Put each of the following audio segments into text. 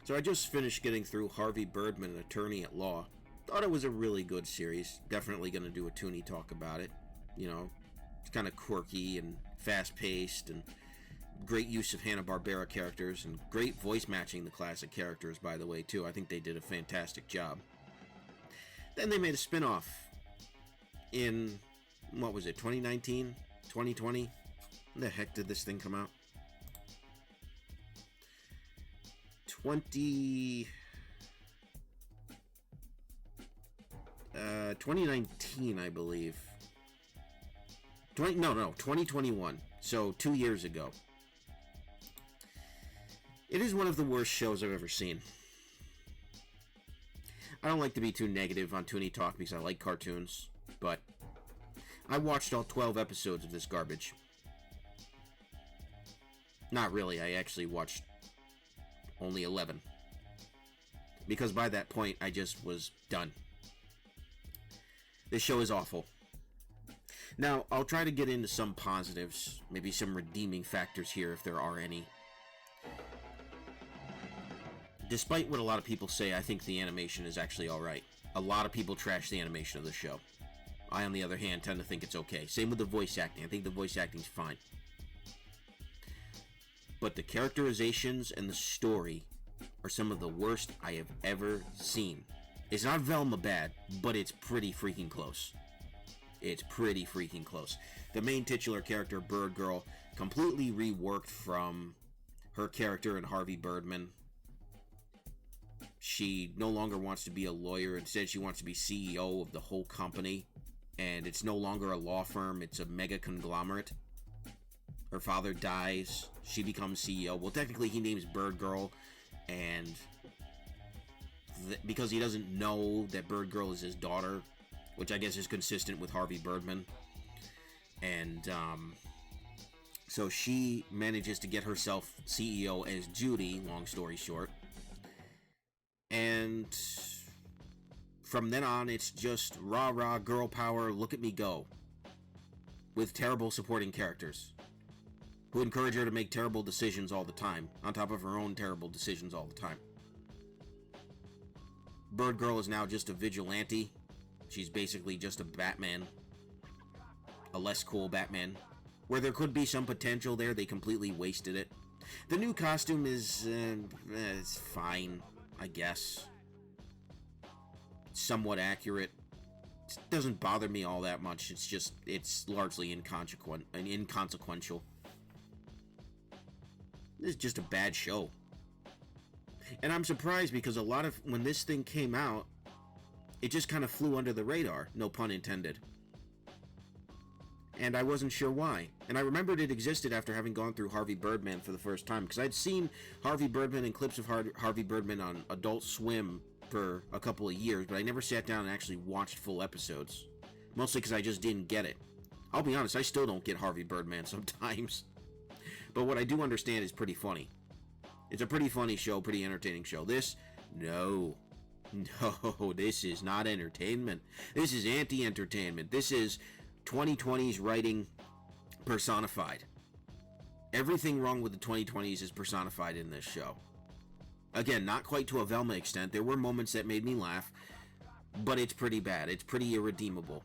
So I just finished getting through Harvey Birdman, an attorney at law. Thought it was a really good series. Definitely going to do a Toony talk about it. You know, it's kind of quirky and fast-paced, and great use of Hanna-Barbera characters, and great voice matching the classic characters, by the way, too. I think they did a fantastic job. Then they made a spin-off in, what was it, 2019? 2020? When the heck did this thing come out? 2019, I believe. 2021. So 2 years ago. It is one of the worst shows I've ever seen. I don't like to be too negative on Toony Talk because I like cartoons, but I watched all 12 episodes of this garbage. Not really, I actually watched only 11. Because by that point, I just was done. This show is awful. Now, I'll try to get into some positives, maybe some redeeming factors here if there are any. Despite what a lot of people say, I think the animation is actually alright. A lot of people trash the animation of the show. I, on the other hand, tend to think it's okay. Same with the voice acting. I think the voice acting's fine. But the characterizations and the story are some of the worst I have ever seen. It's not Velma bad, but it's pretty freaking close. It's pretty freaking close. The main titular character, Birdgirl, completely reworked from her character in Harvey Birdman. She no longer wants to be a lawyer. Instead, she wants to be CEO of the whole company. And it's no longer a law firm. It's a mega conglomerate. Her father dies. She becomes CEO. Well, technically, he names Birdgirl. And because he doesn't know that Birdgirl is his daughter, which I guess is consistent with Harvey Birdman. And so she manages to get herself CEO as Judy, long story short. And from then on, it's just rah-rah, girl power, look at me go. With terrible supporting characters who encourage her to make terrible decisions all the time, on top of her own terrible decisions all the time. Birdgirl is now just a vigilante. She's basically just a Batman. A less cool Batman. Where there could be some potential there, they completely wasted it. The new costume is it's fine, I guess. Somewhat accurate. It doesn't bother me all that much. It's largely inconsequential. This is just a bad show. And I'm surprised because when this thing came out, it just kind of flew under the radar, no pun intended. And I wasn't sure why. And I remembered it existed after having gone through Harvey Birdman for the first time, because I'd seen Harvey Birdman and clips of Harvey Birdman on Adult Swim for a couple of years, but I never sat down and actually watched full episodes. Mostly because I just didn't get it. I'll be honest, I still don't get Harvey Birdman sometimes. But what I do understand is pretty funny. It's a pretty funny show, pretty entertaining show. This, no, this is not entertainment. This is anti-entertainment. This is 2020's writing personified. Everything wrong with the 2020s is personified in this show. Again, not quite to a Velma extent. There were moments that made me laugh, but it's pretty bad. It's pretty irredeemable.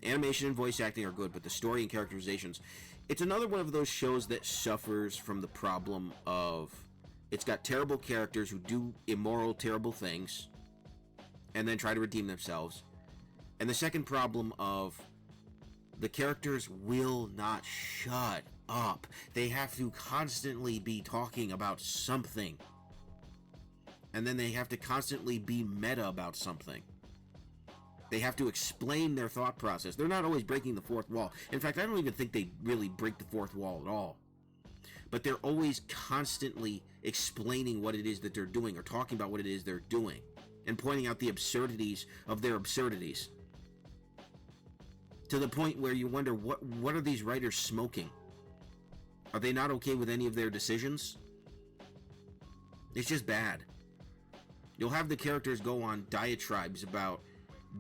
Animation and voice acting are good, but the story and characterizations... It's another one of those shows that suffers from the problem of... It's got terrible characters who do immoral, terrible things, and then try to redeem themselves. And the second problem of... The characters will not shut up. They have to constantly be talking about something. And then they have to constantly be meta about something. They have to explain their thought process. They're not always breaking the fourth wall. In fact, I don't even think they really break the fourth wall at all. But they're always constantly explaining what it is that they're doing, or talking about what it is they're doing, and pointing out the absurdities of their absurdities. To the point where you wonder, what are these writers smoking? Are they not okay with any of their decisions? It's just bad. You'll have the characters go on diatribes about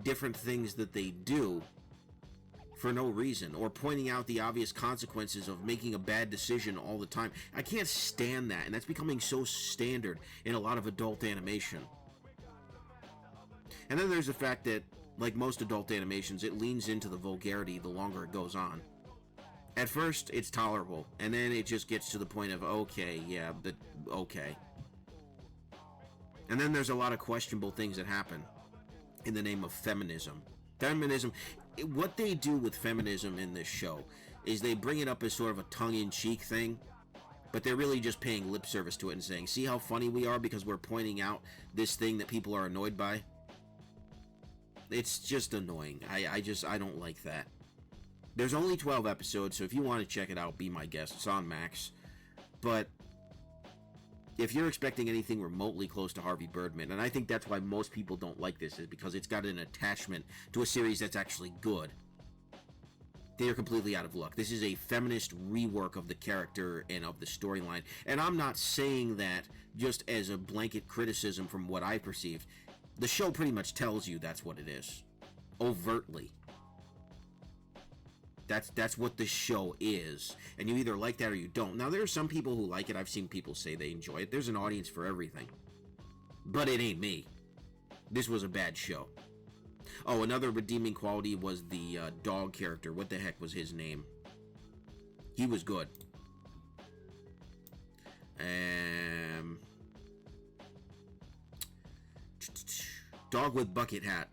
different things that they do for no reason, or pointing out the obvious consequences of making a bad decision all the time. I can't stand that, and that's becoming so standard in a lot of adult animation. And then there's the fact that, like most adult animations, it leans into the vulgarity the longer it goes on. At first, it's tolerable, and then it just gets to the point of, okay, yeah, but okay. And then there's a lot of questionable things that happen in the name of feminism. What they do with feminism in this show is they bring it up as sort of a tongue-in-cheek thing, but they're really just paying lip service to it and saying, see how funny we are because we're pointing out this thing that people are annoyed by? It's just annoying. I don't like that. There's only 12 episodes, so if you want to check it out, be my guest. It's on Max. But if you're expecting anything remotely close to Harvey Birdman, and I think that's why most people don't like this, is because it's got an attachment to a series that's actually good, they are completely out of luck. This is a feminist rework of the character and of the storyline. And I'm not saying that just as a blanket criticism from what I perceived. The show pretty much tells you that's what it is. Overtly. That's what the show is. And you either like that or you don't. Now, there are some people who like it. I've seen people say they enjoy it. There's an audience for everything. But it ain't me. This was a bad show. Oh, another redeeming quality was the dog character. What the heck was his name? He was good. Dog with bucket hat.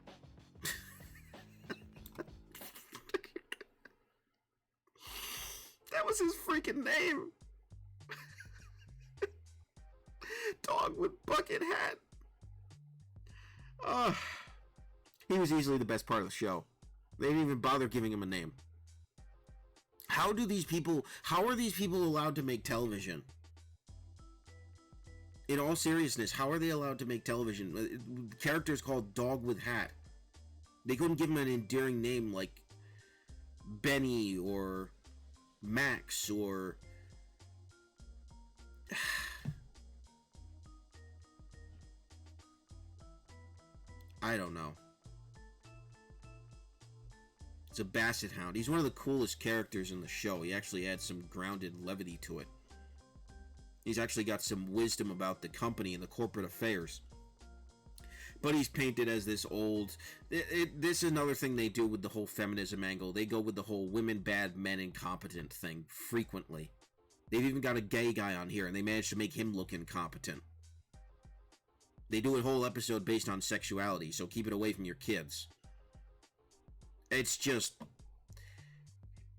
That was his freaking name. Dog with bucket hat. He was easily the best part of the show. They didn't even bother giving him a name. How are these people allowed to make television? In all seriousness, how are they allowed to make television? Characters called Dog with Hat. They couldn't give him an endearing name like Benny or Max or... I don't know. It's a basset hound. He's one of the coolest characters in the show. He actually adds some grounded levity to it. He's actually got some wisdom about the company and the corporate affairs. But he's painted as this old... This is another thing they do with the whole feminism angle. They go with the whole women bad, men incompetent thing frequently. They've even got a gay guy on here, and they managed to make him look incompetent. They do a whole episode based on sexuality, so keep it away from your kids. It's just...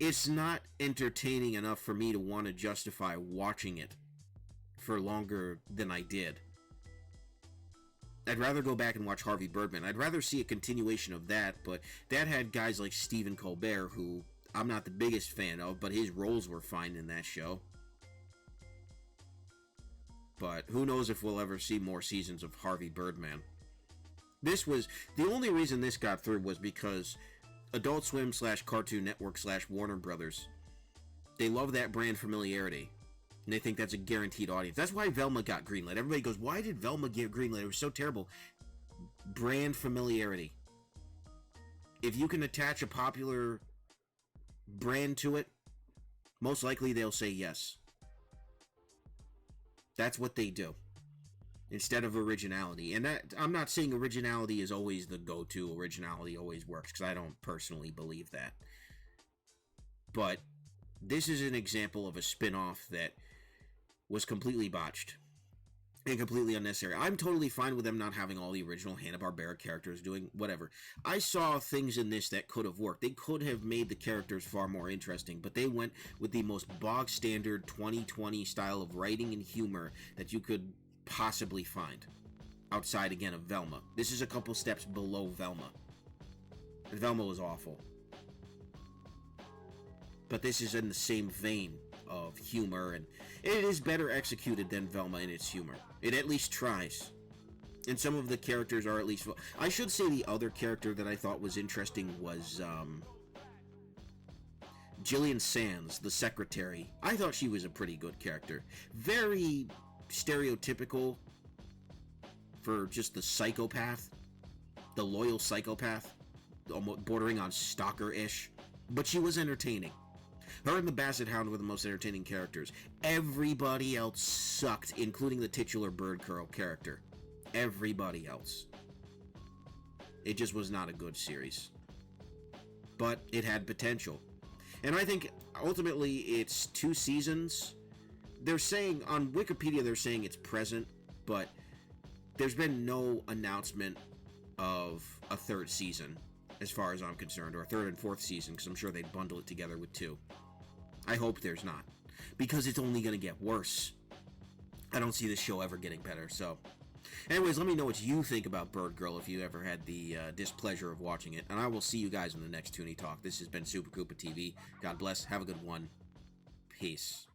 It's not entertaining enough for me to want to justify watching it for longer than I did. I'd rather go back and watch Harvey Birdman. I'd rather see a continuation of that, but that had guys like Stephen Colbert, who I'm not the biggest fan of, but his roles were fine in that show. But who knows if we'll ever see more seasons of Harvey Birdman. This was... The only reason this got through was because Adult Swim / Cartoon Network / Warner Brothers, they love that brand familiarity. And they think that's a guaranteed audience. That's why Velma got greenlit. Everybody goes, why did Velma get greenlit? It was so terrible. Brand familiarity. If you can attach a popular brand to it, most likely they'll say yes. That's what they do. Instead of originality. And that, I'm not saying originality is always the go-to. Originality always works, because I don't personally believe that. But this is an example of a spin-off that was completely botched and completely unnecessary. I'm totally fine with them not having all the original Hanna-Barbera characters doing whatever. I saw things in this that could have worked. They could have made the characters far more interesting, but they went with the most bog-standard 2020 style of writing and humor that you could possibly find. Outside, again, of Velma. This is a couple steps below Velma. And Velma was awful. But this is in the same vein of humor, and it is better executed than Velma in its humor. It at least tries. And some of the characters are at least... I should say the other character that I thought was interesting was Jillian Sands, the secretary. I thought she was a pretty good character. Very stereotypical for just the psychopath. The loyal psychopath. Almost bordering on stalker-ish. but she was entertaining. Her and the Basset Hound were the most entertaining characters. Everybody else sucked, including the titular Birdgirl character. Everybody else. It just was not a good series. But it had potential. And I think, ultimately, it's 2 seasons. They're saying, on Wikipedia, they're saying it's present, but there's been no announcement of a 3rd season, as far as I'm concerned, or a 3rd and 4th season, because I'm sure they'd bundle it together with 2. I hope there's not, because it's only going to get worse. I don't see this show ever getting better, so... Anyways, let me know what you think about Birdgirl if you ever had the displeasure of watching it, and I will see you guys in the next Toony Talk. This has been Super Koopa TV. God bless. Have a good one. Peace.